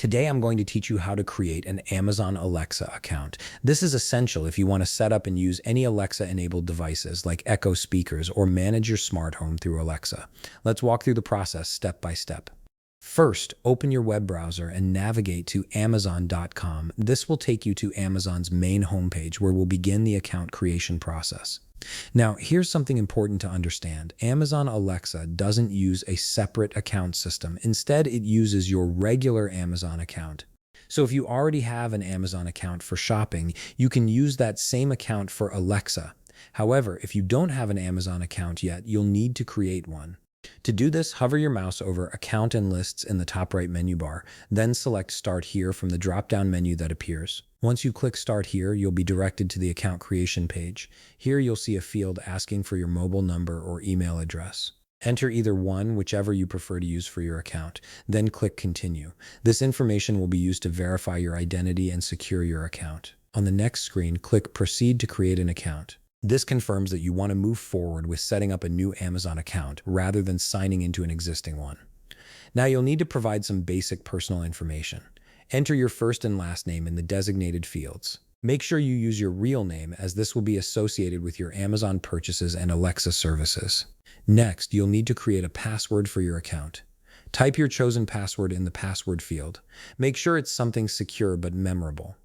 Today, I'm going to teach you how to create an Amazon Alexa account. This is essential if you want to set up and use any Alexa-enabled devices like Echo speakers or manage your smart home through Alexa. Let's walk through the process step by step. First, open your web browser and navigate to Amazon.com. This will take you to Amazon's main homepage where we'll begin the account creation process. Now, here's something important to understand. Amazon Alexa doesn't use a separate account system. Instead, it uses your regular Amazon account. So if you already have an Amazon account for shopping, you can use that same account for Alexa. However, if you don't have an Amazon account yet, you'll need to create one. To do this, hover your mouse over Account and Lists in the top right menu bar, then select Start Here from the drop-down menu that appears. Once you click Start Here, you'll be directed to the account creation page. Here you'll see a field asking for your mobile number or email address. Enter either one, whichever you prefer to use for your account, then click Continue. This information will be used to verify your identity and secure your account. On the next screen, click Proceed to create an account. This confirms that you want to move forward with setting up a new Amazon account rather than signing into an existing one. Now you'll need to provide some basic personal information. Enter your first and last name in the designated fields. Make sure you use your real name as this will be associated with your Amazon purchases and Alexa services. Next, you'll need to create a password for your account. Type your chosen password in the password field. Make sure it's something secure but memorable.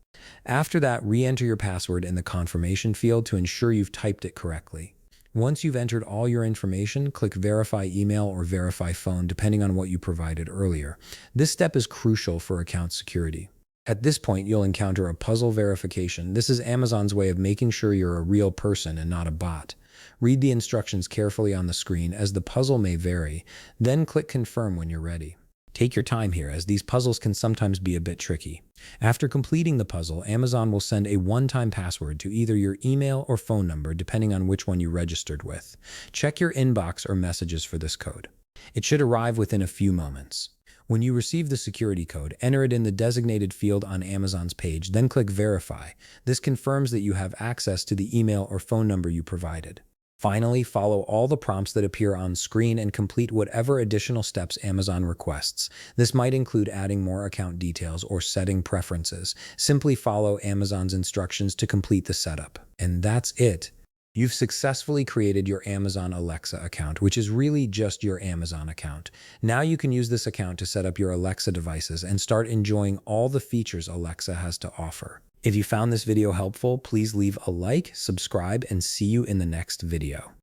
After that, re-enter your password in the confirmation field to ensure you've typed it correctly. Once you've entered all your information, click Verify Email or Verify Phone depending on what you provided earlier. This step is crucial for account security. At this point, you'll encounter a puzzle verification. This is Amazon's way of making sure you're a real person and not a bot. Read the instructions carefully on the screen as the puzzle may vary, then click Confirm when you're ready. Take your time here, as these puzzles can sometimes be a bit tricky. After completing the puzzle, Amazon will send a one-time password to either your email or phone number, depending on which one you registered with. Check your inbox or messages for this code. It should arrive within a few moments. When you receive the security code, enter it in the designated field on Amazon's page, then click Verify. This confirms that you have access to the email or phone number you provided. Finally, follow all the prompts that appear on screen and complete whatever additional steps Amazon requests. This might include adding more account details or setting preferences. Simply follow Amazon's instructions to complete the setup. And that's it. You've successfully created your Amazon Alexa account, which is really just your Amazon account. Now you can use this account to set up your Alexa devices and start enjoying all the features Alexa has to offer. If you found this video helpful, please leave a like, subscribe, and see you in the next video.